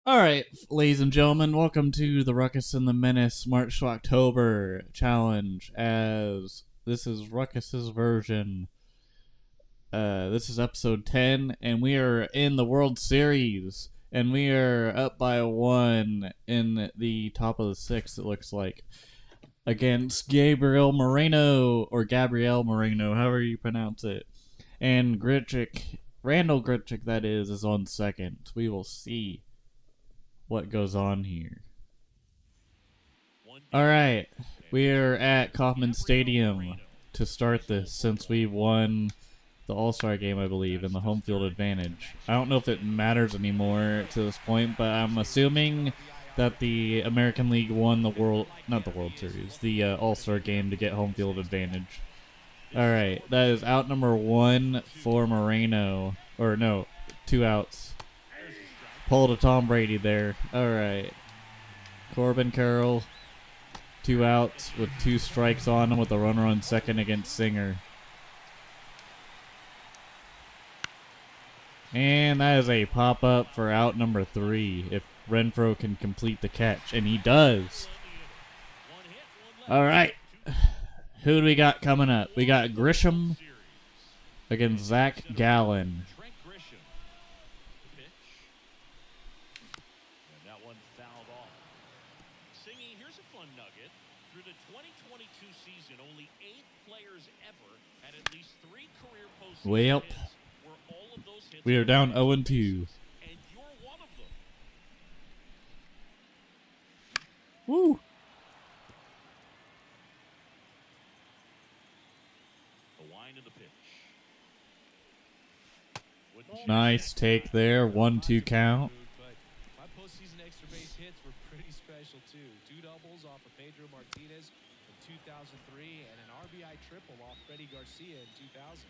Alright, ladies and gentlemen, welcome to the Ruckus and the Menace March to October challenge, as this is Ruckus's version. This is episode 10, and we are in the World Series, and we are up by 1 in the top of the 6th, it looks like, against Gabriel Moreno, or Gabrielle Moreno, however you pronounce it. And Randall Gritchick, that is on second. We will see what goes on here. Alright, we're at Kauffman Stadium to start this, since we won the All-Star game, I believe, and the home field advantage. I don't know if it matters anymore to this point, but I'm assuming that the American League won the World Series, the All-Star game to get home field advantage. Alright, that is out number 1 for Moreno. Or no, 2 outs. Pull to Tom Brady there. Alright. Corbin Carroll. 2 outs with 2 strikes on him with a runner on second against Singer. And that is a pop-up for out number 3. If Renfroe can complete the catch. And he does. Alright. Who do we got coming up? We got Grisham against Zach Gallen. Well, we are down 0-2. Woo! Nice take there, 1-2 count. My postseason extra base hits were pretty special too. 2 doubles off of Pedro Martinez in 2003 and an RBI triple off Freddie Garcia in 2000.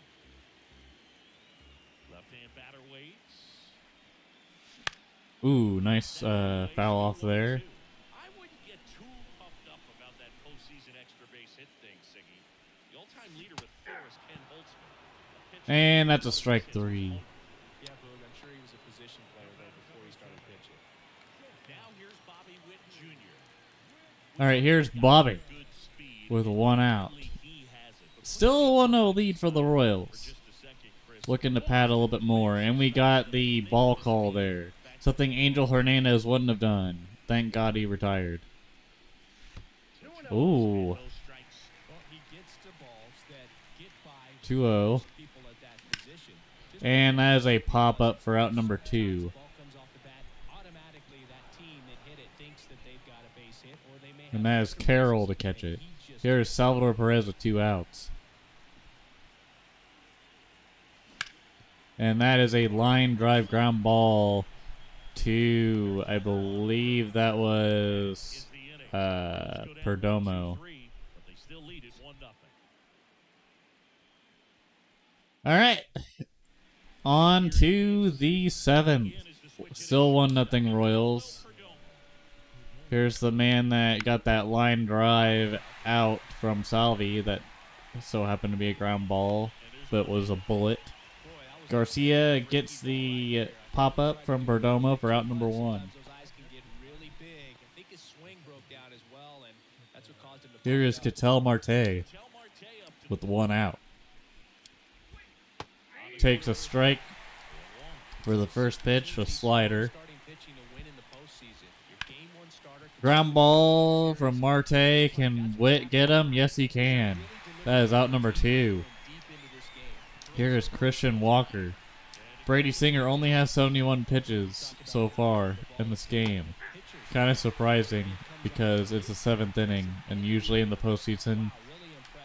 Left-hand batter waits. Ooh, nice foul off there. I wouldn't get too puffed up about that postseason extra base hit thing, Siggy. The all-time leader with 4 is Ken Holtzman. And that's a strike 3. Yeah, Boog, I'm sure he was a position player though before he started pitching. Now here's Bobby Witt Jr. Alright, here's Bobby with 1 out. Still a 1-0 lead for the Royals. Looking to pad a little bit more. And we got the ball call there. Something Angel Hernandez wouldn't have done. Thank God he retired. Ooh. 2-0. And that is a pop-up for out number 2. And that is Carroll to catch it. Here is Salvador Perez with 2 outs. And that is a line drive ground ball to, I believe that was Perdomo. Alright. On to the 7th. Still 1-0 Royals. Here's the man that got that line drive out from Salvi that so happened to be a ground ball, but was a bullet. Garcia gets the pop-up from Perdomo for out number 1. Here is Ketel Marte with 1 out. Takes a strike for the first pitch, a slider. Ground ball from Marte. Can Witt get him? Yes, he can. That is out number 2. Here is Christian Walker. Brady Singer only has 71 pitches so far in this game. Kind of surprising because it's the 7th inning, and usually in the postseason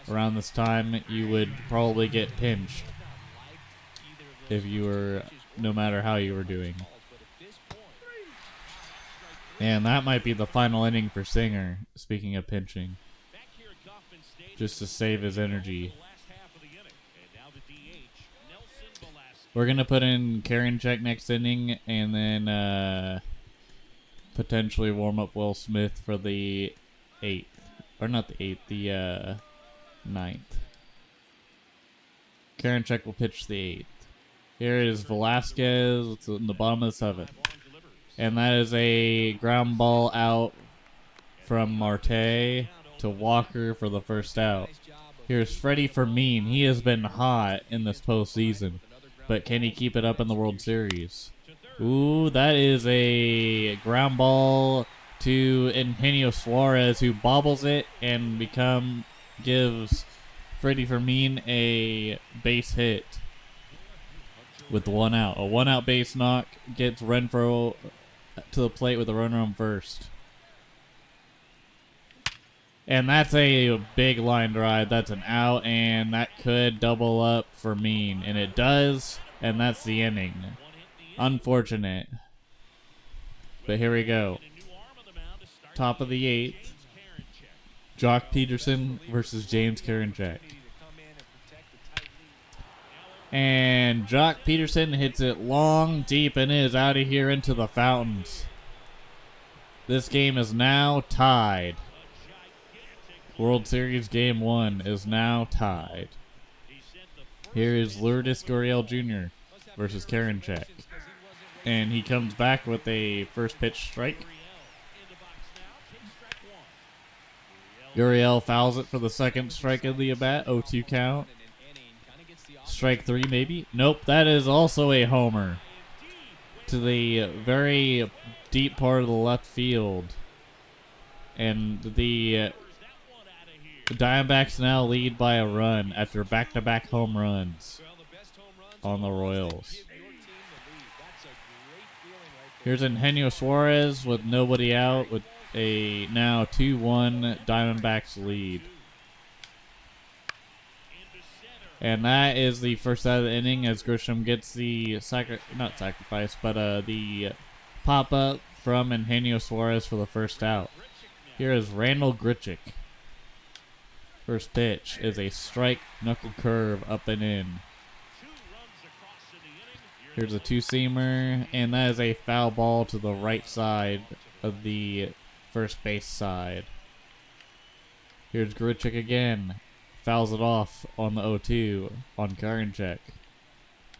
around this time you would probably get pinched if you were, no matter how you were doing. And that might be the final inning for Singer, speaking of pinching, just to save his energy. We're going to put in Karinchak next inning, and then potentially warm up Will Smith for the 8th. Or not the 8th, the 9th. Karinchak will pitch the 8th. Here is Velasquez in the bottom of the 7th. And that is a ground ball out from Marte to Walker for the first out. Here's Freddie Fermin. He has been hot in this postseason, but can he keep it up in the World Series? Ooh, that is a ground ball to Eugenio Suarez, who bobbles it and gives Freddie Fermin a base hit with 1 out. A 1 out base knock gets Renfroe to the plate with a runner on first. And that's a big line drive. That's an out, and that could double up for Mean. And it does, and that's the inning. Unfortunate. But here we go. Top of the 8th. Jock Peterson versus James Karinchak. And Jock Peterson hits it long, deep, and is out of here into the fountains. This game is now tied. World Series Game 1 is now tied. Here is Lourdes Gurriel Jr. versus Karinchak. And he comes back with a first pitch strike. Gurriel fouls it for the second strike of the at-bat. 0-2 count. Strike 3 maybe. Nope, that is also a homer. To the very deep part of the left field. And the Diamondbacks now lead by a run after back-to-back home runs on the Royals. Here's Eugenio Suarez with nobody out with a now 2-1 Diamondbacks lead. And that is the first out of the inning as Grisham gets the the pop-up from Eugenio Suarez for the first out. Here is Randall Grichuk. First pitch is a strike knuckle curve up and in. Here's a two-seamer, and that is a foul ball to the right side of the first base side. Here's Grichuk again. Fouls it off on the 0-2 on Karinchak.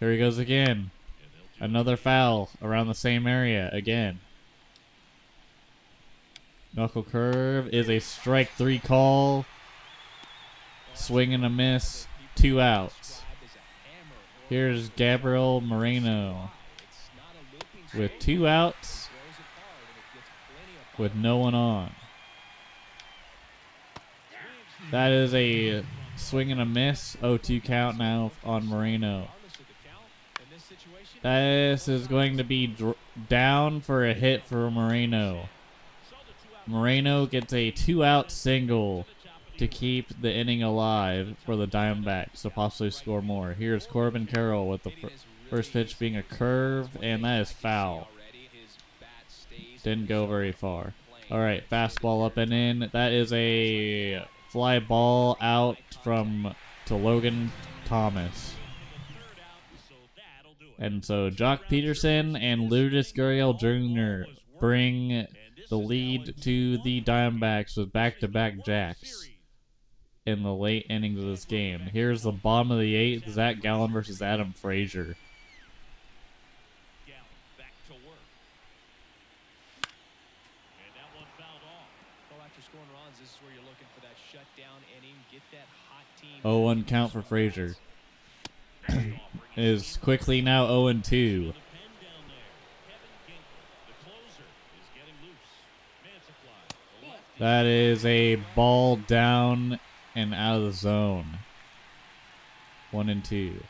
Here he goes again. Another foul around the same area again. Knuckle curve is a strike 3 call. Swing and a miss. 2 outs. Here's Gabriel Moreno with 2 outs with no one on. That is a swing and a miss. 0-2 count now on Moreno. This is going to be down for a hit for Moreno. Moreno gets a 2-out single to keep the inning alive for the Diamondbacks to possibly score more. Here's Corbin Carroll with the first pitch being a curve, and that is foul. Didn't go very far. All right, fastball up and in. That is a fly ball out to Logan Thomas. And so Jock Peterson and Lourdes Gurriel Jr. bring the lead to the Diamondbacks with back-to-back jacks in the late innings of this game. Here's the bottom of the 8th, Zach Gallen versus Adam Frazier. Back to work. And that one fouled off. Well, after scoring runs, this is where you're looking for that shutdown inning. Get that hot team. 0-1 count for Frazier. Is quickly now 0-2. That is a ball down and out of the zone. 1-2.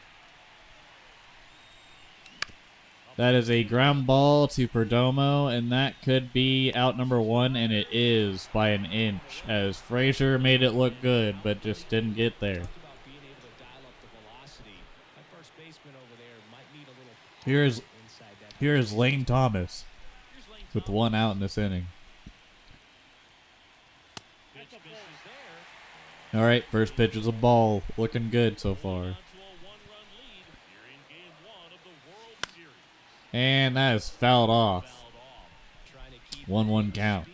That is a ground ball to Perdomo, and that could be out number 1, and it is by an inch, as Frazier made it look good, but just didn't get there. Here is Lane Thomas with 1 out in this inning. All right, first pitch is a ball. Looking good so far. And that is fouled off. 1-1 count.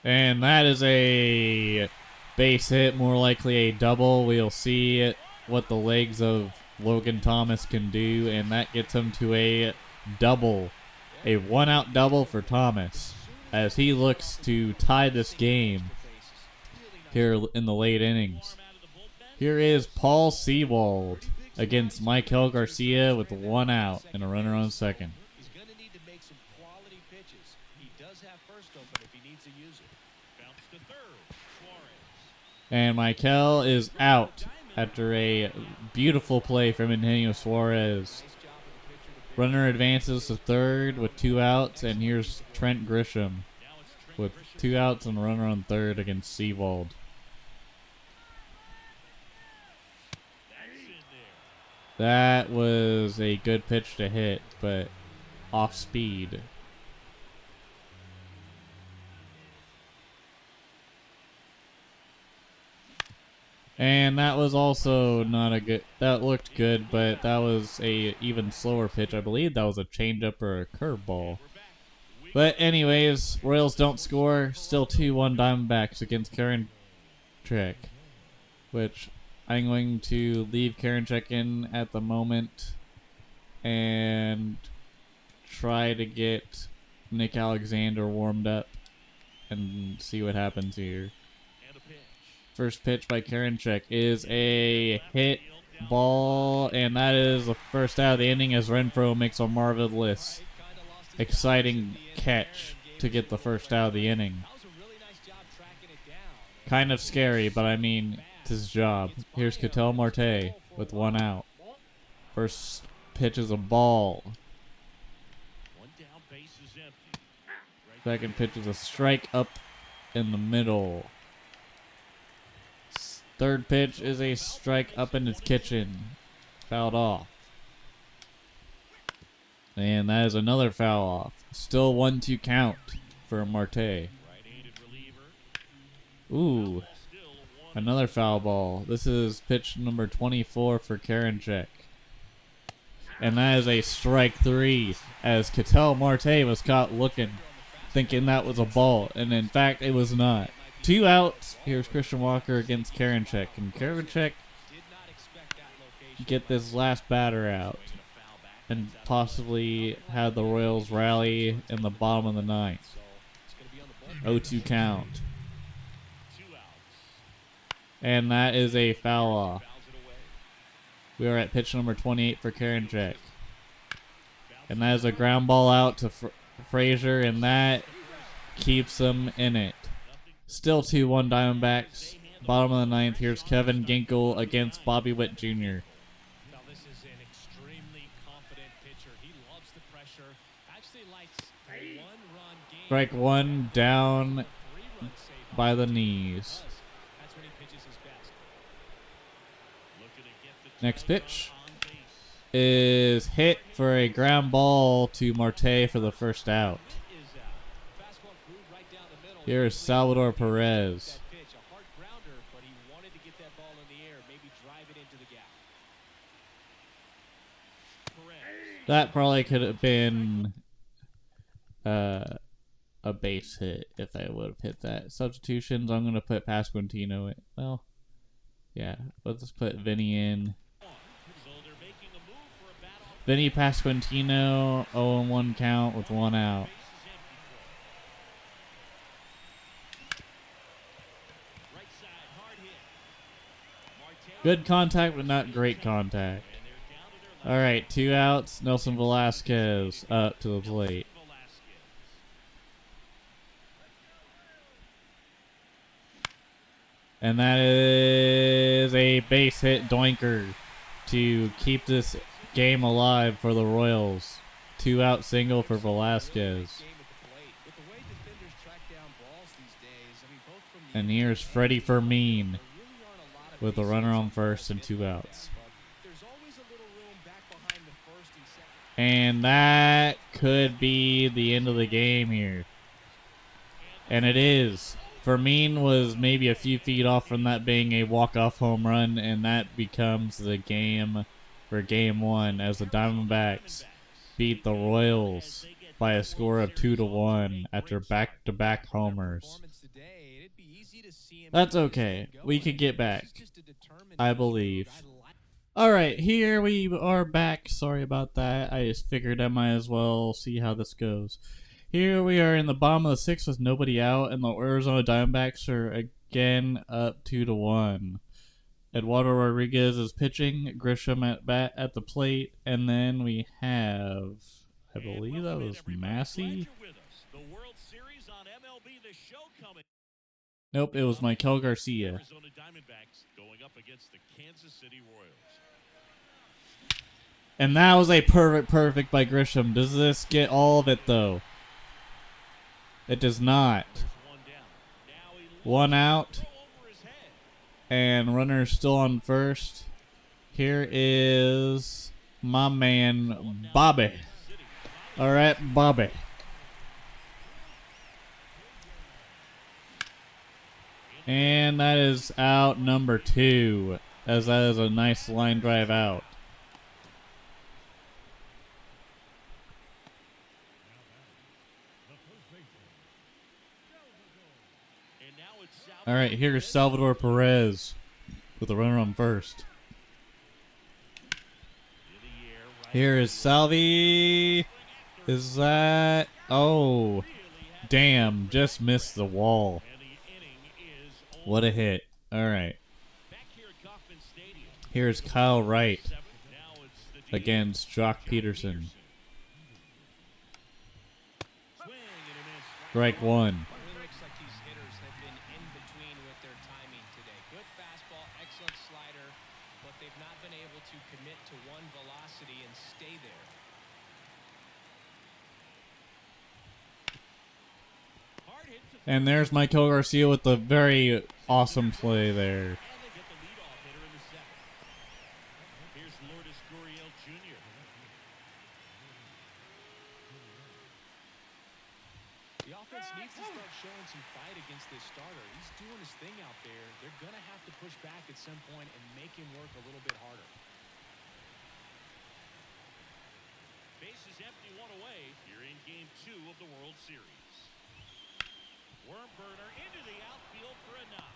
And that is a base hit, more likely a double. We'll see what the legs of Logan Thomas can do, and that gets him to a double. A one-out double for Thomas as he looks to tie this game here in the late innings. Here is Paul Sewald against Michael Garcia with one out and a runner on second. He's going to need to make some quality pitches. He does have first open if he needs to use it. Bounce to third. Suarez. And Michael is out after a beautiful play from Eugenio Suarez. Runner advances to third with 2 outs, and here's Trent Grisham with 2 outs and a runner on third against Sewald. That was a good pitch to hit, but off speed. And that was also not a good, that looked good, but that was a even slower pitch. I believe that was a changeup or a curveball. But anyways, Royals don't score. Still 2-1 Diamondbacks against Karinchak, which I'm going to leave Karinchak in at the moment and try to get Nick Alexander warmed up and see what happens here. First pitch by Karinchak is a hit ball, and that is the first out of the inning as Renfroe makes a marvelous, exciting catch to get the first out of the inning. Kind of scary, but I mean, it's his job. Here's Ketel Marte with 1 out. First pitch is a ball. Second pitch is a strike up in the middle. Third pitch is a strike up in his kitchen. Fouled off. And that is another foul off. Still 1-2 count for Marte. Ooh. Another foul ball. This is pitch number 24 for Karinchak. And that is a strike 3 as Ketel Marte was caught looking, thinking that was a ball. And in fact, it was not. 2 outs. Here's Christian Walker against Karinchak. And Karinchak get this last batter out and possibly have the Royals rally in the bottom of the ninth. 0-2 count. And that is a foul off. We are at pitch number 28 for Karinchak. And that is a ground ball out to Frazier, and that keeps them in it. Still 2-1 Diamondbacks. Bottom of the ninth. Here's Kevin Ginkel against Bobby Witt Jr. Now this is an extremely confident pitcher. He loves the pressure. Actually likes a one-run game. Strike 1 down by the knees. That's when he pitches his best. Next pitch is hit for a ground ball to Marte for the first out. Here is Salvador Perez. That probably could have been a base hit if I would have hit that. Substitutions, I'm going to put Pasquantino in. Well, yeah, let's put Vinny in. Vinny Pasquantino, 0-1 count with 1 out. Good contact, but not great contact. All right, 2 outs. Nelson Velasquez up to the plate. And that is a base hit doinker to keep this game alive for the Royals. 2 out single for Velasquez. And here's Freddie Fermin with a runner on first and 2 outs. And that could be the end of the game here. And it is. Fermin was maybe a few feet off from that being a walk-off home run, and that becomes the game for Game 1 as the Diamondbacks beat the Royals by a score of 2-1 after back-to-back homers. That's okay. We could get back, I believe. All right, here we are back. Sorry about that. I just figured I might as well see how this goes. Here we are in the bottom of the sixth with nobody out, and the Arizona Diamondbacks are again up 2-1. Eduardo Rodriguez is pitching, Grisham at bat at the plate, and then we have, I believe that was Massey. Nope, it was Michael Garcia. Arizona Diamondbacks going up against the Kansas City Royals. And that was a perfect by Grisham. Does this get all of it, though? It does not. One out. And runner still on first. Here is my man, Bobby. All right, Bobby. And that is out number 2, as that is a nice line drive out. All right, here's Salvador Perez with a runner on first. Here is Salvi. Is that... Oh, damn, just missed the wall. What a hit. All right. Here's Kyle Wright against Jock Peterson. Strike one. It looks like these hitters have been in between with their timing today. Good fastball, excellent slider, but they've not been able to commit to one velocity and stay there. And there's Michael Garcia with the very awesome play there. The offense needs to start showing some fight against this starter. He's doing his thing out there. They're going to have to push back at some point and make him work a little bit harder. Base is empty, one away. You're in game 2 of the World Series. Worm burner into the outfield for a knock.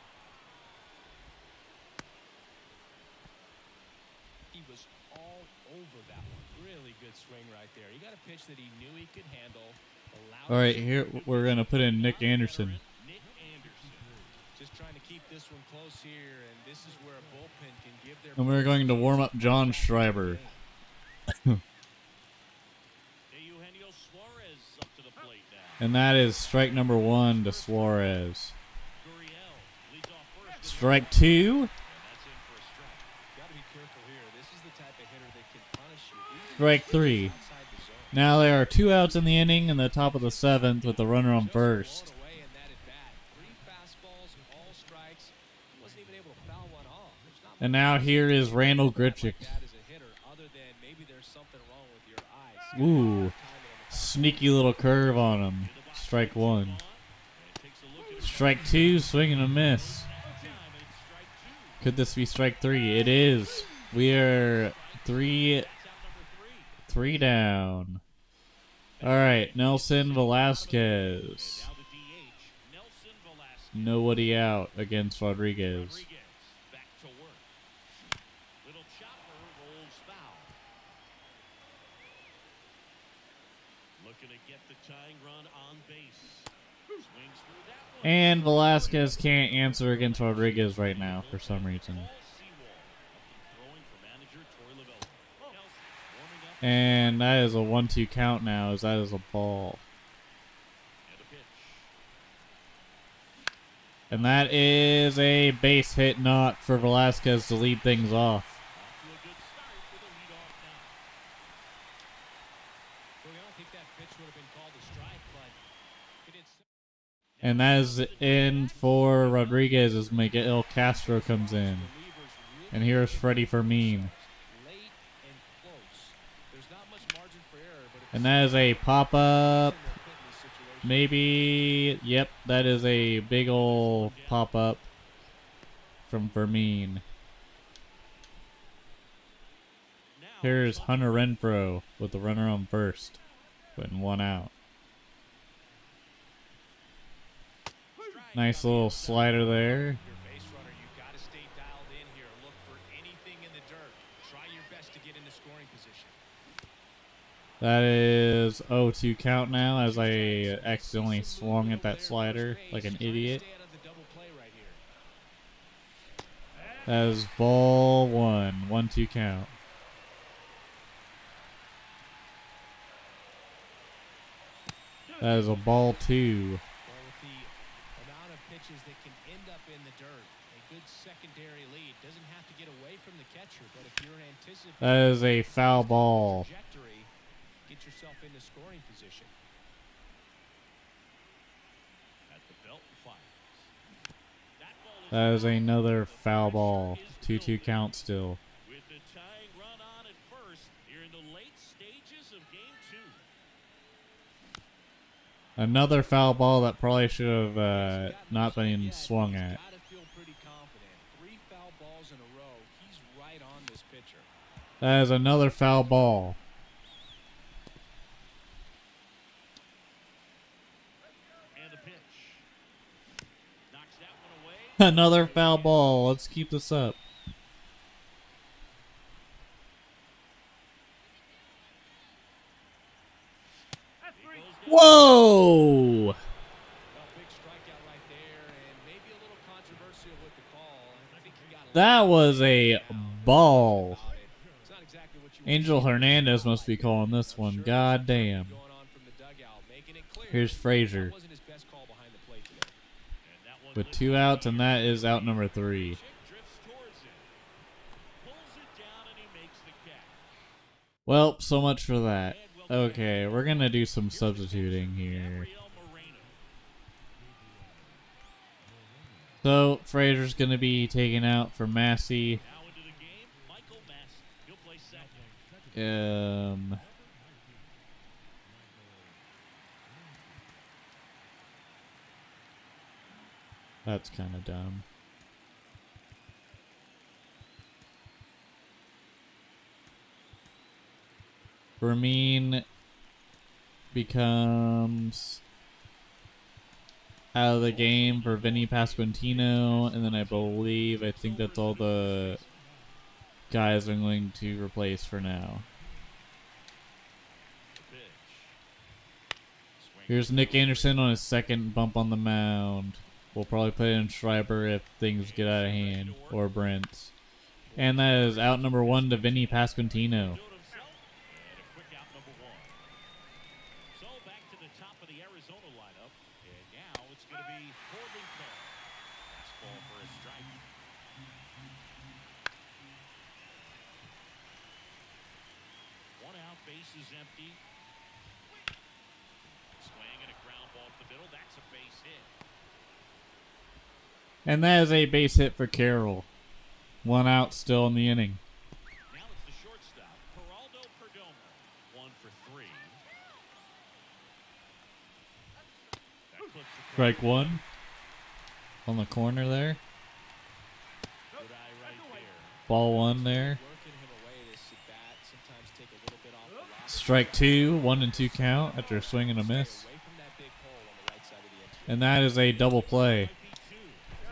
He was all over that one. Really good swing right there. He got a pitch that he knew he could handle. All right, here we're going to put in Nick Anderson. Just trying to keep this one close here, and this is where a bullpen can give their... And we're going to warm up John Schreiber. And that is strike number 1 to Suarez. Strike 2. Strike 3. Now there are 2 outs in the inning in the top of the 7th with the runner on first. And now here is Randall Grichuk. Ooh. Sneaky little curve on him. Strike 1. Strike 2, swing and a miss. Could this be strike 3? It is. We are 3 down. All right, Nelson Velasquez. Nobody out against Rodriguez. And Velasquez can't answer against Rodriguez right now for some reason. And that is a 1-2 count now, as that is a ball. And that is a base hit knock for Velasquez to lead things off. And that is in for Rodriguez as Miguel Castro comes in. And here's Freddie Fermin. And that is a pop-up. Maybe. Yep, that is a big ol' pop-up from Fermin. Here's Hunter Renfroe with the runner on first, putting 1 out. Nice little slider there. That is 0-2 count now as I accidentally swung at that slider like an idiot. That is ball 1, 1-2 count. That is a ball 2. Well, with the amount of pitches that can end up in the dirt, a good secondary lead doesn't have to get away from the catcher, but if you're anticipating That is a foul ball. trajectory, get yourself into scoring position. At the belt and fires. That ball is That is another foul ball. 2-2 count still. with the tying run on at first here in the late stages of game 2. Another foul ball that probably should have not been swung at. Gotta feel pretty confident. 3 foul balls in a row. He's right on this pitcher. That is another foul ball. And the pitch. Knocks that one away. Another foul ball. Let's keep this up. Whoa! Well, big strikeout right there, and maybe a little controversial with the call. I think he got a That little was a ball. about it. It's not exactly what you Angel want to see. Hernandez must be calling this I'm one. sure God there's damn. something going on from the dugout, making it clear Here's Frazier that wasn't his best call behind the plate today. And that one with 2 outs, and that is out number 3. Chick drifts towards it. Pulls it down and he makes the catch. Well, so much for that. Okay, we're gonna do some substituting here. Gabriel Moreno. So Frazier's gonna be taken out for Massey. Now into the game, Michael Massey. He'll play second. That's kind of dumb. Ramin becomes out of the game for Vinny Pasquantino, and then I think that's all the guys I'm going to replace for now. The pitch. Swing Here's Nick Anderson on his second bump on the mound. We'll probably put in Schreiber if things get out of hand, or Brent. And that is out number 1 to Vinny Pasquantino. do it himself. And a quick out number 1. So back to the top of the Arizona lineup. And now it's going to be Corbin Carroll. That's ball for a strike. One out, base is empty. Swing and a ground ball up the middle. That's a base hit. And that is a base hit for Carroll. 1 out still in the inning. Now it's the shortstop, Geraldo Perdomo. 1 for 3. That clips the Strike 1 on the corner there. good eye right there. Ball 1 there. Working him away this at bat, sometimes take a little bit off the lock. Strike 2, 1-2 count after a swing and a miss. Away from that big hole on the right side of the infield. And that is a double play. P2.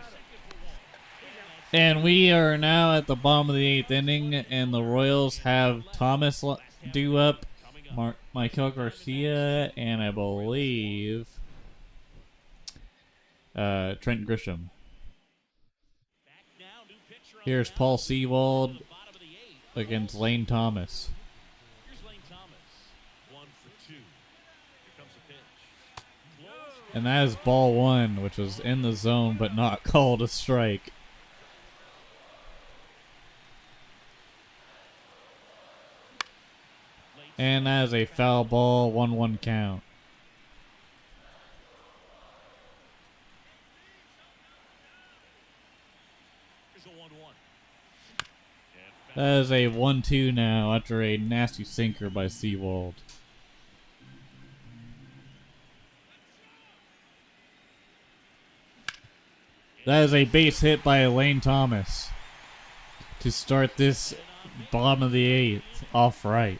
Second for 1. And we are now at the bottom of the 8th inning, and the Royals have Thomas due up, Michael Garcia, and I believe Trent Grisham. Back now, new pitcher on Here's the Paul mound. Sewald Bottom of the 8th. against Lane Thomas. Here's Lane Thomas. 1 for 2. Here comes the pitch. Close. And that is ball 1, which was in the zone but not called a strike. And that is a foul ball, 1-1 count. Here's a 1-1. And That is a 1-2 now after a nasty sinker by Sewald. That is a base hit by Lane Thomas to start this bottom of the 8th off right.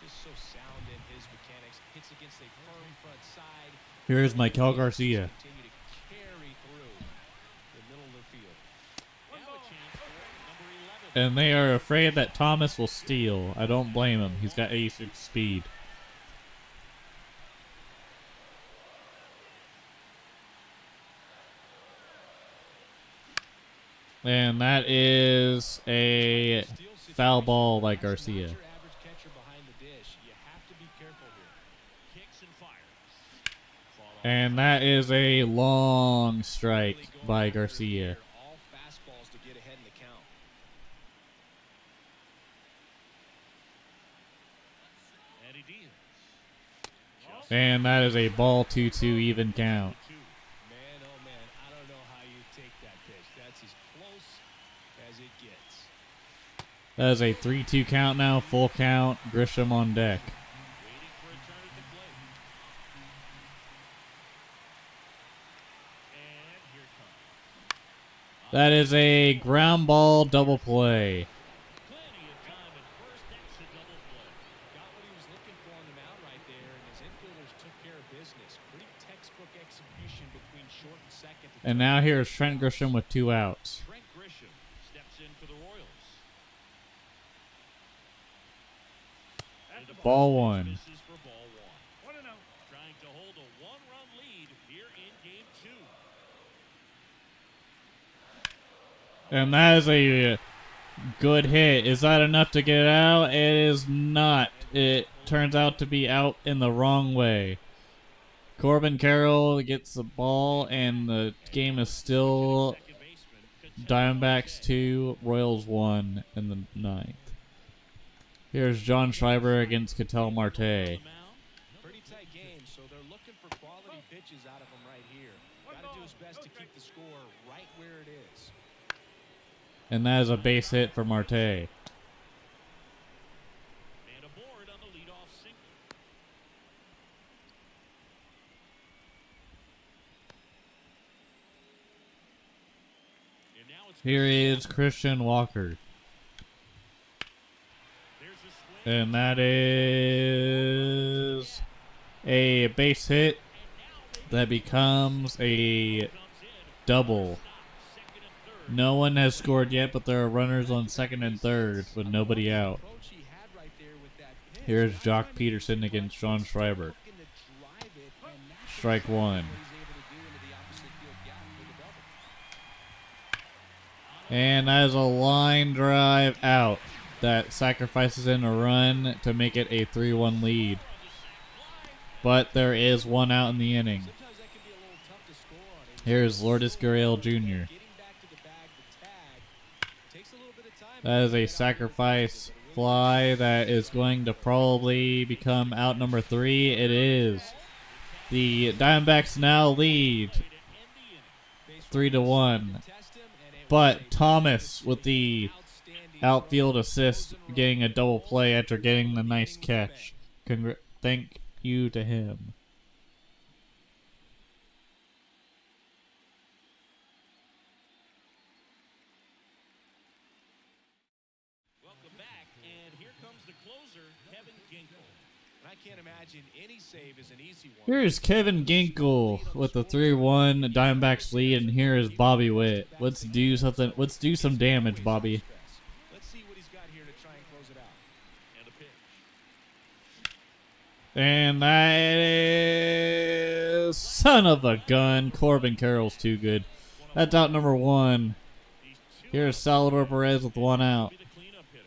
Just so sound in his mechanics. Hits against a firm front side. Here's Michael Garcia. Continue to carry through the middle of the field. now a chance for number 11. And they are afraid that Thomas will steal. I don't blame him. He's got 86 speed. And that is a foul ball by Garcia. And that is a long strike by Garcia. And that is a ball 2-2 even count. Man, oh man, I don't know how you take that pitch. That's as close as it gets. That is a 3-2 count now, full count, Grisham on deck. Waiting for a turn at the plate. And here it comes. That is a ground ball double play. Plenty of time at first. That's a double play. Got what he was looking for on the mound right there, and his infielders took care of business. Pretty textbook execution between short and second. And now here's Trent Grisham with 2 outs. Trent Grisham steps in for the Royals. And the Ball first 1. misses for ball 1. 1-0. Trying to hold a 1-run lead here in game 2. And that is a good hit. Is that enough to get out? It is not. It turns out to be out in the wrong way. Corbin Carroll gets the ball, and the game is still Diamondbacks 2, Royals 1 in the 9th. Here's John Schreiber against Ketel Marte. Pretty tight game, so they're looking for quality pitches out of him right here. Got to do his best to keep the score right where it is. And that is a base hit for Marte. And aboard on the leadoff single. And now it's Here is Christian Walker. there's a swing. And that is a base hit that becomes a double. Second and third. No one has scored yet, but there are runners on second and third with nobody out. Approach he had right there with that pitch. Here's Jock Peterson against Sean Schreiber. Looking to drive it, and that's Strike 1. what he's able to do into the opposite field gap for the double. And that is a line drive out that sacrifices in a run to make it a 3-1 lead. But there is 1 out in the inning. Sometimes that can be a little tough to score on it. Here's Lourdes Gurriel Jr. Getting back to the bag, the tag, takes a little bit of time. That is a sacrifice fly that is going to probably become out number 3. It is. The Diamondbacks now lead 3-1. But Thomas with the outfield assist getting a double play after getting the nice catch. Thank you to him. Welcome back, and here comes the closer, Kevin Ginkel. And I can't imagine any save is an easy one. Here's Kevin Ginkel with the 3-1 Diamondbacks lead, and here is Bobby Witt. Let's do something. Let's do some damage, Bobby. Let's see what he's got here to try and close it out. And a pitch. And that is son of a gun. Corbin Carroll's too good. That's out number 1. Here's Salvador Perez with 1 out. Be the cleanup hitter,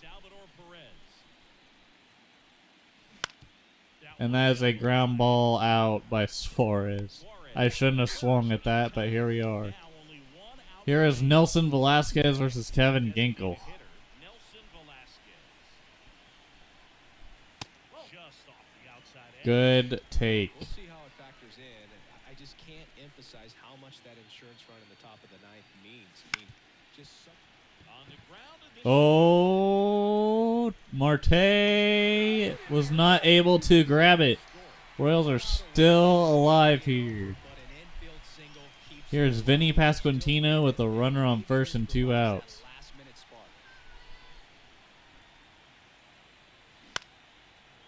Salvador Perez. And that is a ground ball out by Suarez. I shouldn't have swung at that, but here we are. Now only 1 out. Here is Nelson Velasquez versus Kevin Ginkel. Hitter, Nelson Velasquez. Just off the outside edge. Good take. We'll see how it factors in. I just can't emphasize how much that insurance run in the top of the 9th means. I mean, just so On the ground, and this Oh, Marte was not able to grab it. Royals are still alive here. but an infield single keeps Here's Vinny Pasquantino with a runner on first and 2 outs. last minute spark.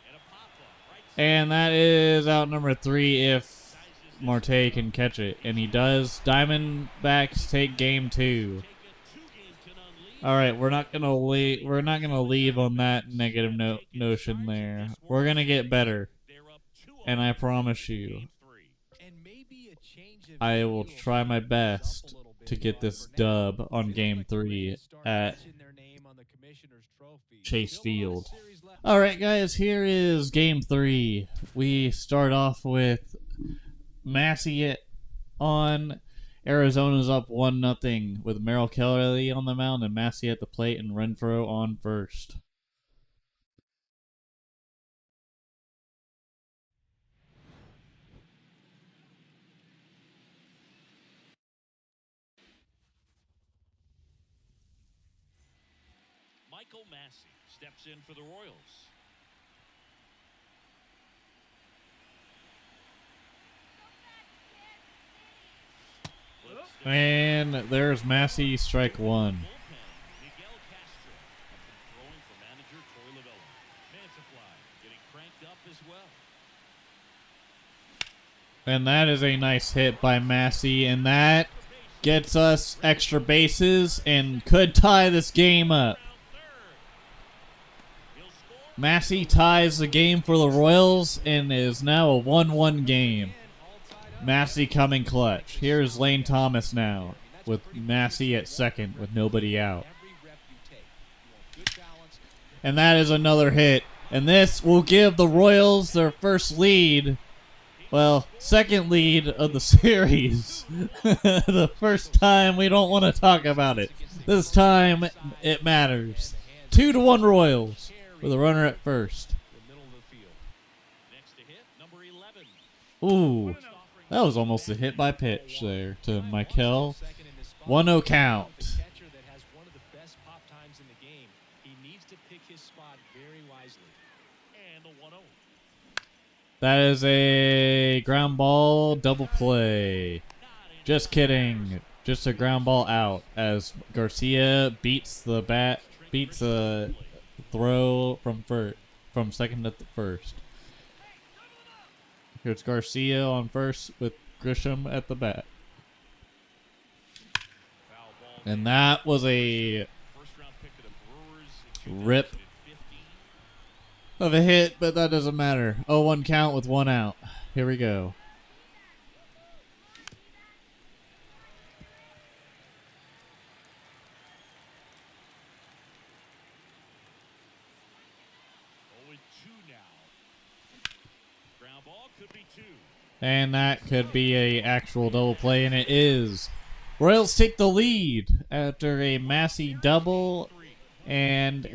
and a pop-up right And that is out number 3 if Marte can catch it. And he does. Diamondbacks take game 2. take a 2-game to none lead All right, we're not gonna leave. We're not gonna leave on that negative notion there. We're gonna get better, and I promise you, I will try my best to get this dub on Game 3 at Chase Field. All right, guys, here is Game 3. We start off with Massey on. Arizona's up 1-0 with Merrill Kelly on the mound and Massey at the plate and Renfroe on first. Michael Massey steps in for the Royals. And there's Massey, strike one. Miguel Castro throwing for manager Troy Lavella. Mantiply getting cranked up as well. And that is a nice hit by Massey, and that gets us extra bases and could tie this game up. Massey ties the game for the Royals and is now a 1-1 game. Massey coming clutch. Here's Lane Thomas now with Massey at second with nobody out. And that is another hit. And this will give the Royals their first lead. Well, second lead of the series. The first time we don't want to talk about it. This time it matters. 2-1 Royals with a runner at first. Ooh, that was almost a hit by pitch there to Michael. 1-0 count. That is a ground ball double play. Just kidding. Just a ground ball out as Garcia beats the throw from second to first. Here's Garcia on first with Grisham at the bat. And that was a rip of a hit, but that doesn't matter. 0-1 count with 1 out. Here we go. And that could be a actual double play, and it is. Royals take the lead after a Massey double and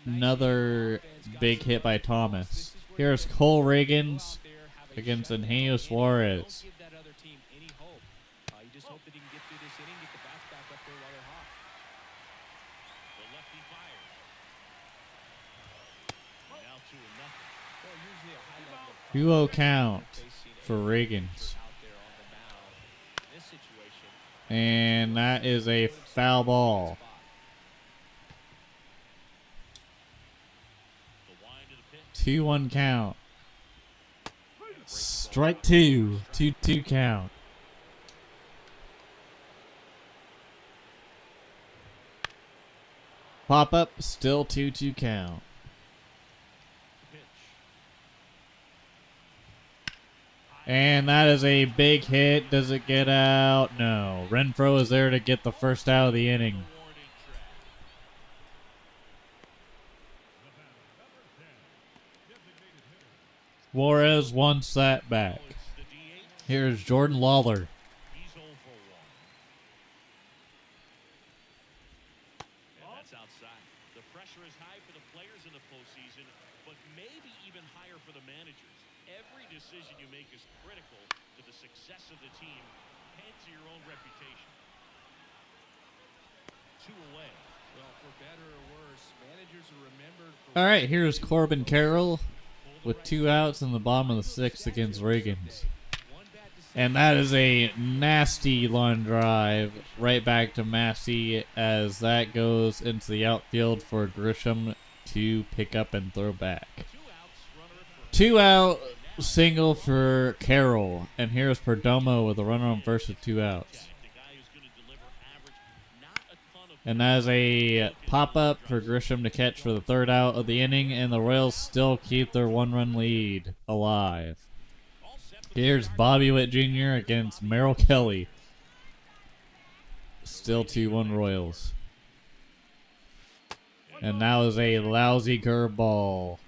another big hit by Thomas. Here's Cole Reagans against Eugenio Suarez. Duo count for Reagans. And that is a foul ball. Two 1 count. Strike two. 2-2 count. Pop up, still 2-2 count. And that is a big hit. Does it get out? No. Renfroe is there to get the first out of the inning. Suarez wants that back. Here's Jordan Lawler. Decision you make is critical to the success of the team and to your own reputation. 2 away. Well, for better or worse, managers are remembered for. All right, here's Corbin Carroll with 2 outs in the bottom of the 6th against Reagans. And that is a nasty line drive right back to Massey as that goes into the outfield for Grisham to pick up and throw back. 2 out. single for Carroll, and here's Perdomo with a runner on first with 2 outs. And that is a pop-up for Grisham to catch for the 3rd out of the inning, and the Royals still keep their 1-run lead alive. Here's Bobby Witt Jr. against Merrill Kelly. Still 2-1 Royals. And that was a lousy curveball.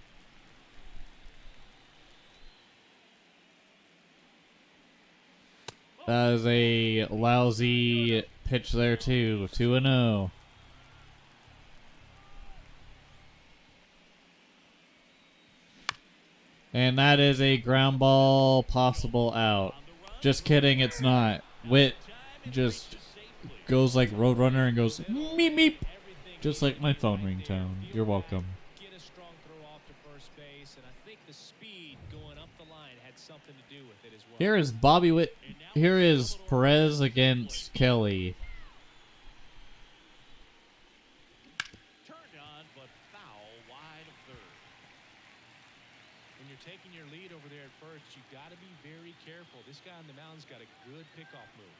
That is a lousy pitch there too. 2-0. And that is a ground ball possible out. Just kidding, it's not. Witt just goes like Roadrunner and goes meep meep. Just like my phone ringtone. You're welcome. Get a strong throw off to first base, and I think the speed going up the line had something to do with it as well. Here is Bobby Witt. Here is Perez against Kelly. Turned on, but foul wide of third. When you're taking your lead over there at first, you got to be very careful. This guy on the mound's got a good pickoff move.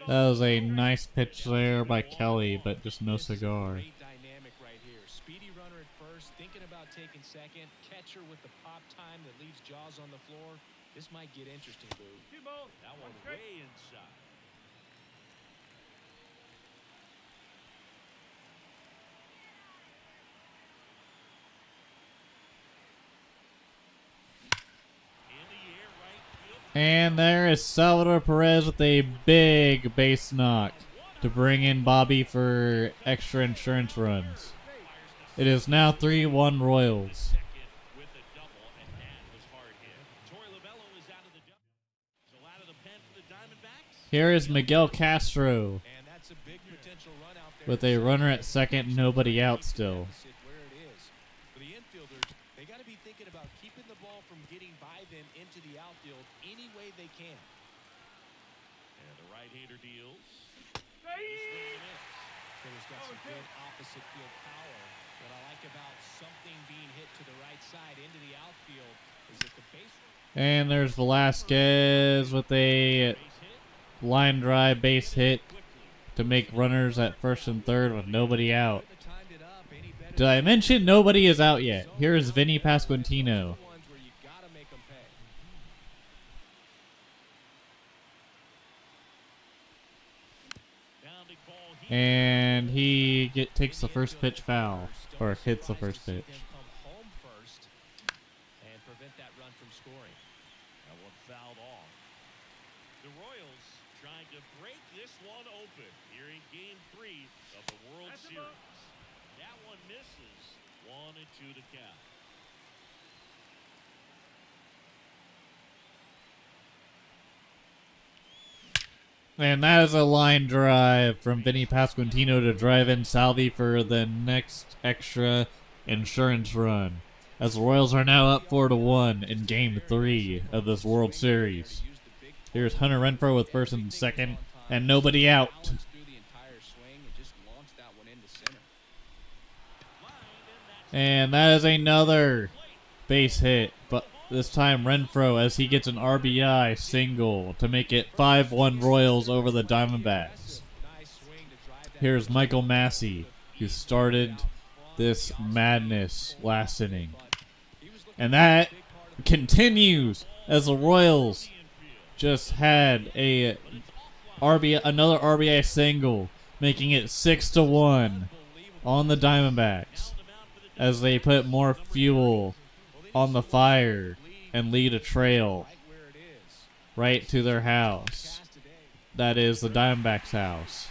That was a nice pitch there by Kelly, but just no cigar. Great dynamic right here. Speedy runner at first, thinking about taking second. Catcher with the pop time that leaves Jaws on the floor. This might get interesting, Boo. That one way inside. And there is Salvador Perez with a big base knock to bring in Bobby for extra insurance runs. It is now 3-1 Royals. Here is Miguel Castro with a runner at second, nobody out still. For the infielders, they got to be thinking about keeping the ball from getting by them into the outfield any way they can. And the right-hander deals. Hitter's got some good opposite field power. What I like about something being hit to the right side into the outfield is that the base. And there's Velasquez with a line drive base hit to make runners at first and third with nobody out. Did I mention nobody is out yet? Here is Vinny Pasquantino. And he takes the first pitch foul, or hits the first pitch. And prevent that run from scoring. That one fouled off. The Royals trying to break this one open here in Game 3 of the World Series. That one misses. 1-2 to count. And that is a line drive from Vinny Pasquantino to drive in Salvi for the next extra insurance run. As the Royals are now up 4-1 in Game 3 of this World Series. Here's Hunter Renfroe with first and second, and nobody out. And that is another base hit, but this time Renfroe as he gets an RBI single to make it 5-1 Royals over the Diamondbacks. Here's Michael Massey, who started this madness last inning. And that continues as the Royals just had another RBI single, making it 6-1 on the Diamondbacks as they put more fuel on the fire and lead a trail right to their house. That is the Diamondbacks' house.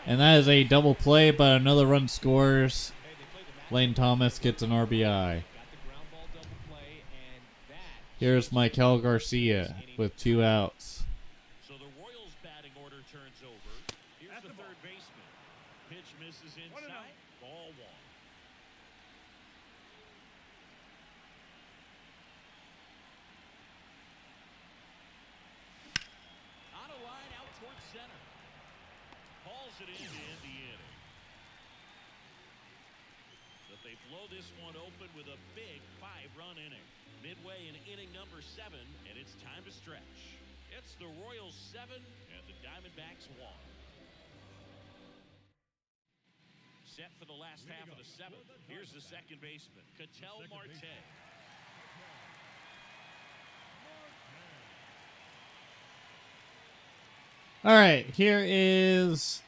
And that is a double play, but another run scores. Lane Thomas gets an RBI. Here's Michael Garcia with 2 outs. So the Royals batting order turns over. Here's the third baseman. Pitch misses inside. Ball 1. On a line out towards center. Hauls it in to end the inning. but they blow this one open with a big 5-run inning. Midway in inning number 7, and it's time to stretch. It's the Royals 7 and the Diamondbacks 1. Set for the last half of the 7th. Here's the second baseman, Ketel Marte. All right, here is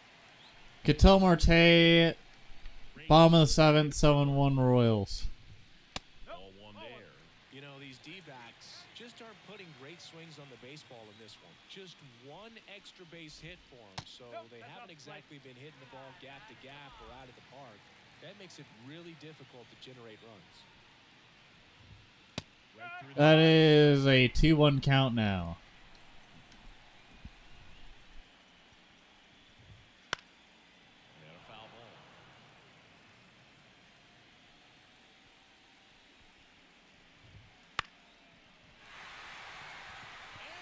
Ketel Marte, bottom of the 7th, 7-1 Royals. Ball one there. You know, these D-backs just aren't putting great swings on the baseball in this one. Just one extra base hit for them, so they haven't exactly been hitting the ball gap to gap or out of the park. That makes it really difficult to generate runs. That is a 2-1 count now. And a foul ball.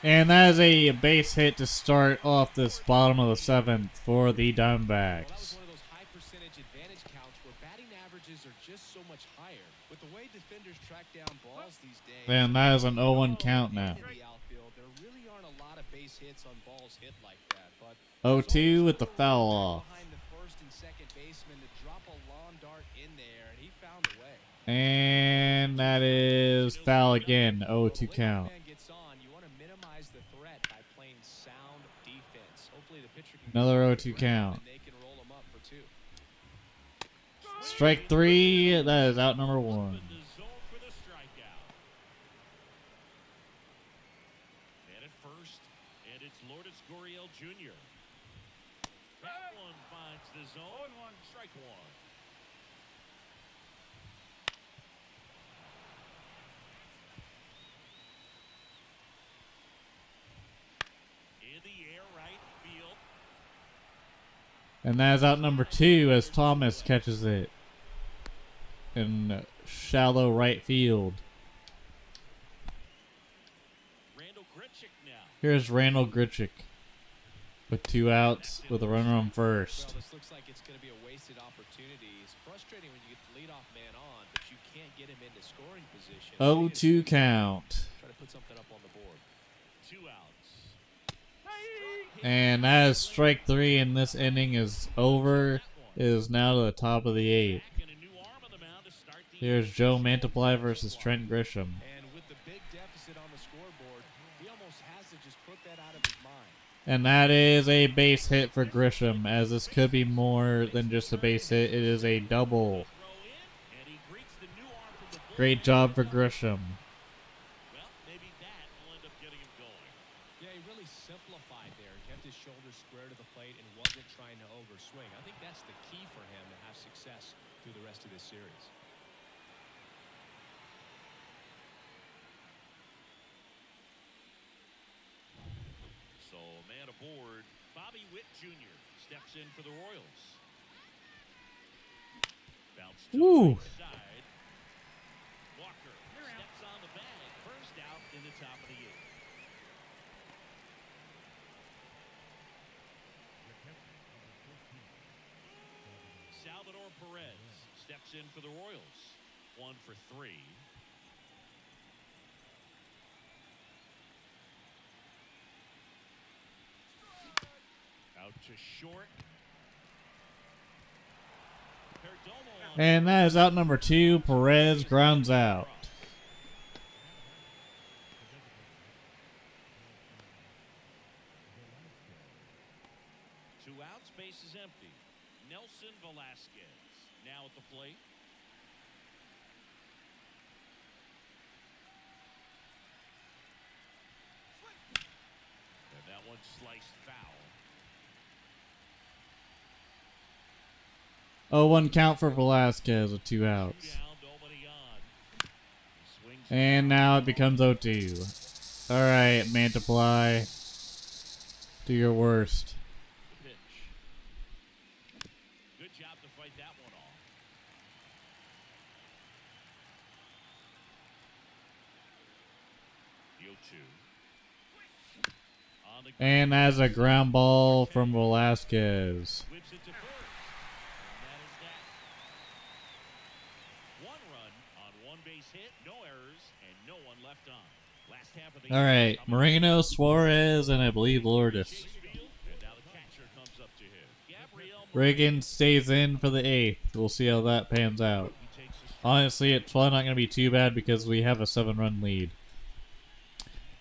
And that is a base hit to start off this bottom of the 7th for the Well, that was Diamondbacks. one of those high percentage advantage counts where batting averages are just so much higher. With the way defenders track down balls these days, And that is an 0-1 count now. in the outfield, there really aren't a lot of base hits on balls hit like that. But 0-2 with the foul off. behind the first and second baseman to drop a lawn dart in there, and he found a way. And that is foul again, 0-2 count. Man gets on, you want to minimize the threat by playing sound defense. Hopefully the pitcher can Another get 0-2 the count. and they can roll him up for 2. Strike 3, that is out number 1. In the zone for the strikeout. And at first, and it's Lourdes Gurriel Jr. That one finds the zone. Strike 1. In the air, right field. And that is out number 2 as Thomas catches it in shallow right field. Randall Grichuk now. Here's Randall Grichuk with 2 outs with a runner on first. Well, this looks like it's going to be a wasted opportunity. It's frustrating when you get the leadoff man on, but you can't get him into scoring position. 0-2 count. Try to put something up on the board. 2 outs. And that is strike 3, and this inning is over. It is now to the top of the 8th. Back and a new arm on the mound to start the Here's Joe Mantiply versus Trent Grisham. And with the big deficit on the scoreboard, he almost has to just put that out of his mind. And that is a base hit for Grisham, as this could be more than just a base hit. It is a double. throw in, and he greets the new arm from the bullpen. Great job for Grisham. Well, maybe that will end up getting him going. Yeah, he really simplified there. Kept his shoulders square to the plate and wasn't trying to overswing. I think that's the key for him to have success through the rest of this series. So, man aboard, Bobby Witt Jr. steps in for the Royals. Bounce to Woo. the right side. Walker steps on the bag. First out in the top of the 8th. Salvador Perez steps in for the Royals. 1 for 3. Out to short. Perdomo on And that is out number 2. Perez grounds out. Two outs, base is empty. Nelson Velasquez now at the plate. And that one sliced foul. 0-1 count for Velasquez with 2 outs. Down, nobody on. Swings And now it becomes 0-2. Alright, Mantiply. Do your worst. the pitch. Good job to fight that one off. The 0-2. On the And that's a ground ball from Velasquez. whips it to first. And that is that. the All right, Moreno, Suarez, and I believe Lourdes. and now the catcher comes up to him. Gabriel Reagan stays in for the 8th. We'll see how that pans out. he takes a strike. Honestly, it's probably not going to be too bad because we have a 7-run lead.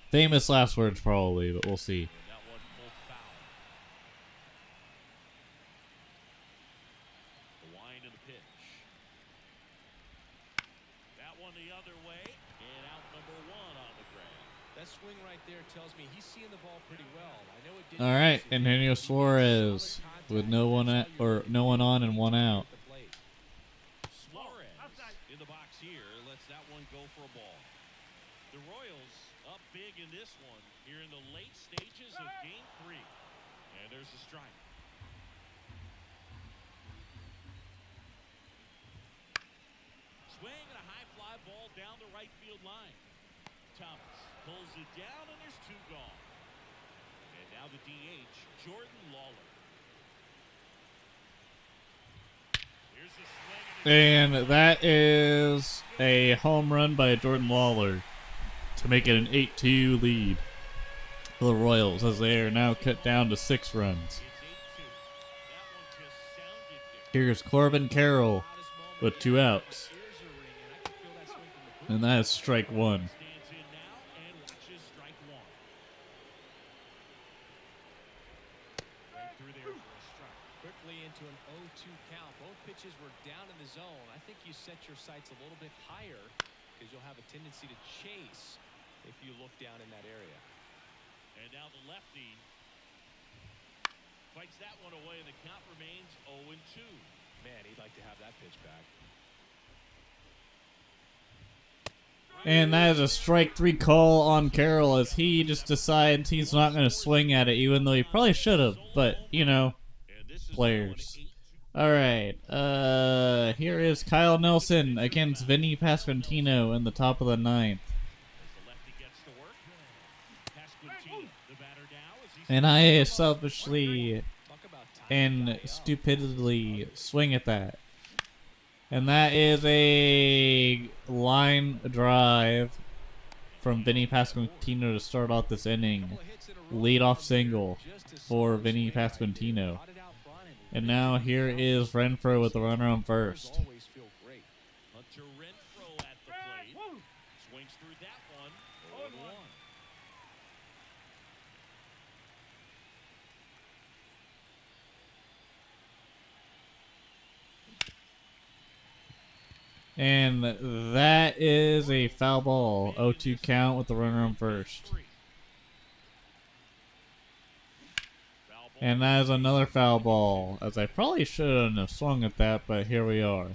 Famous last words, probably, but we'll see. And that one pulled foul. The wind and the pitch. That one the other way, and out number 1 on the ground. That swing right there tells me he's seeing the ball pretty well. I know it didn't All right, use it, Eugenio but he gets Suarez solid with contact no one and at, that's how or you no one on and one out. at the plate. Suarez in the box here lets that one go for a ball. The Royals up big in this one here in the late stages of Game 3. And there's a strike. Swing and a high fly ball down the right field line. Thomas pulls it down and there's 2 gone. And now the DH, Jordan Lawler. Here's a swing And that is a home run by Jordan Lawler to make it an 8-2 lead for the Royals as they are now cut down to 6 runs. it's 8-2. That one just sounded different. Here's Corbin Carroll with 2 outs. And that is strike 1. Stands in now and watches strike 1. Right through there for a strike. Quickly into an 0-2 count. Both pitches were down in the zone. I think you set your sights a little bit higher because you'll have a tendency to chase if you look down in that area. And now the lefty fights that one away, and the count remains 0-2. Man, he'd like to have that pitch back. And that is a strike 3 call on Carroll as he just decides he's not going to swing at it, even though he probably should have. But, you know, And this is players. now an 8-2. Alright, here is Kyle Nelson against Vinny Pasquantino in the top of the 9th. As the lefty gets to work. Pasquantino, the batter now, as he And I selfishly Talk about time and to die up. stupidly swing at that. And that is a line drive from Vinny Pasquantino to start off this inning. Couple of hits in a row. Leadoff single Just as for smart as Vinny swing right there. Pasquantino. Caught it out front And now here is Renfroe with the runner on first. Always feel great. Hunter Renfroe at the plate. Swings through that one. 0-1. And that is a foul ball. 0-2 count with the runner on first. Foul ball. And that is another foul ball, as I probably shouldn't have swung at that, but here we are.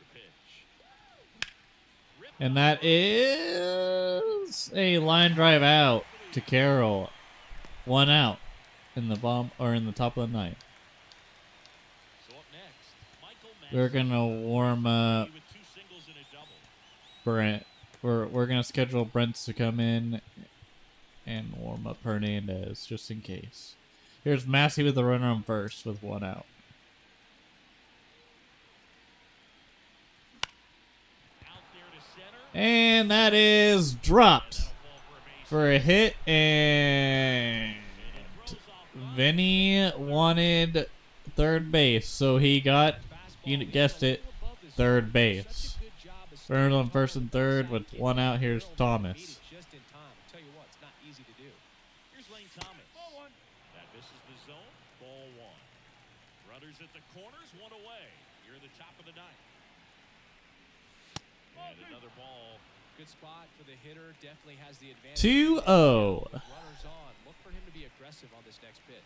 The pitch. And that is a line drive out to Carroll. 1 out in the in the top of the 9th. So up next, Michael We're Madsen. gonna warm up With 2 singles and a double. Brent. We're gonna schedule Brent to come in and warm up Hernandez just in case. Here's Massey with the runner on first with 1 out. Out there to center. And that is dropped That'll fall for a base for a hit, and throws off Vinny wanted third base, so he got, you guessed it, third base. Runners on first and third with 1 out. Here's Thomas. Just in time. Tell you what, it's not easy to do. Here's Lane Thomas. That misses the zone. Ball 1. Runners at the corners, 1 away. You're in the top of the 9th. And another ball. Good spot for the hitter. Definitely has the advantage. 2-0. Runners on. Look for him to be aggressive on this next pitch.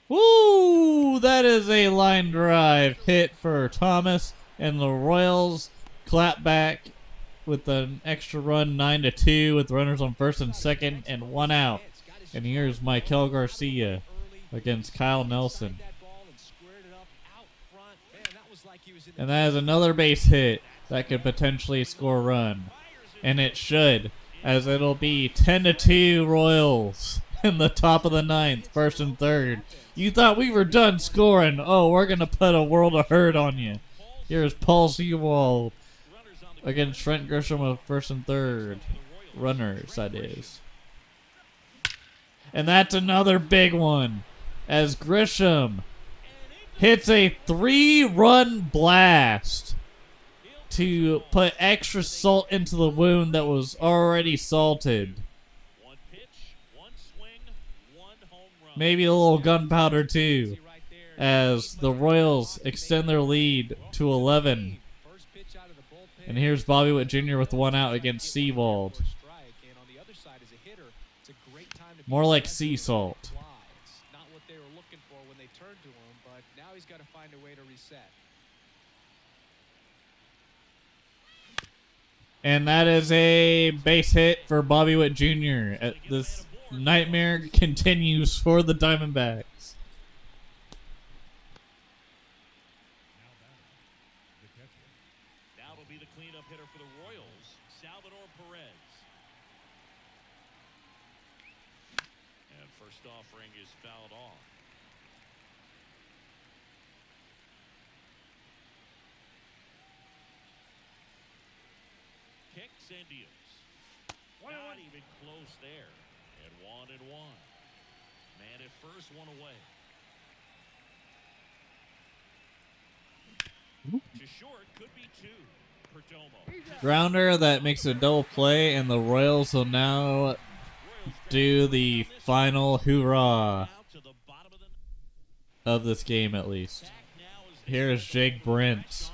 Woo! That is a line drive hit for Thomas, and the Royals clap back with an extra run, 9-2, with runners on first and second, and 1 out. And here's Michael Garcia against Kyle Nelson. And that is another base hit that could potentially score a run. And it should, as it'll be 10-2 Royals in the top of the 9th, first and third. You thought we were done scoring. Oh, we're going to put a world of hurt on you. Here's Paul Sewald against Trent Grisham of first and third. Runners, that is. And that's another big one as Grisham hits a 3-run blast to put extra salt into the wound that was already salted. Maybe a little gunpowder too, as the Royals extend their lead to 11. And here's Bobby Witt Jr. with one out against Sewald. More like sea salt. Not what they were looking for when they turned to him, but now he's got to find a way to reset. And that is a base hit for Bobby Witt Jr. This nightmare continues for the Diamondbacks. Now it'll be the cleanup hitter for the Royals, Salvador Perez. And first offering is fouled off. Kicks and deals. Not even close there. And 1-1. Man at first, one away. To short, could be two. Perdomo. Grounder that makes a double play, and the Royals will now do the final hoorah of this game, at least. Here is Jake Brent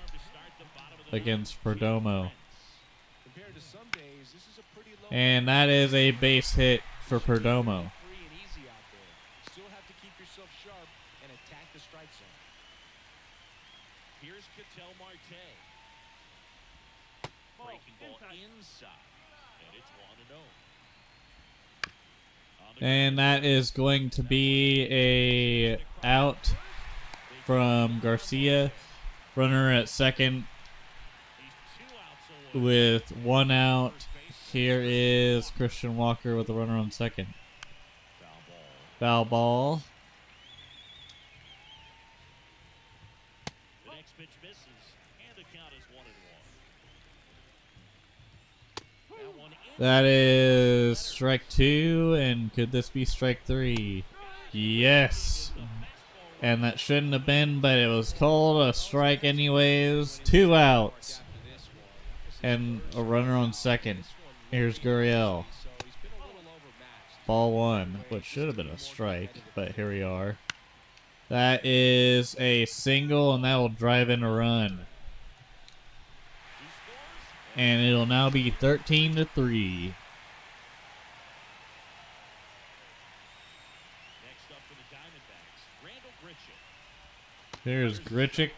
against Perdomo. And that is a base hit for Perdomo. Still have to keep yourself sharp and attack the strike zone. Here's Ketel Marte. Breaking ball inside. And it's 1-0. And that is going to be a out from Garcia. Runner at second with one out. Here is Christian Walker with the runner on second. Foul ball. The next pitch misses, and the count is 1-1. That is strike two, and could this be strike three? Yes. And that shouldn't have been, but it was called a strike anyways. 2 outs. And a runner on second. Here's Gurriel. Ball one, which should have been a strike, but here we are. That is a single, and that will drive in a run. And it'll now be 13-3. Next up for the Diamondbacks, Randall Grichuk. Here's Grichuk.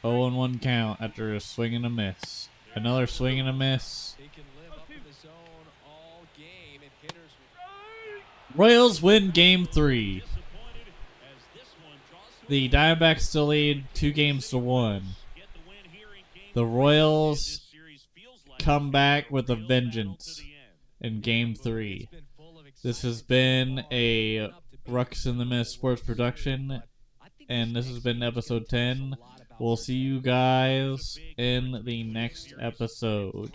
0-1 count after a swing and a miss. Another swing and a miss. He can live up in the zone all game, and hitters Royals win game 3. The Diamondbacks still lead 2-1. The Royals come back with a vengeance in game 3. This has been a Ruckus in the Mist Sports production, and this has been episode 10. We'll see you guys in the next episode.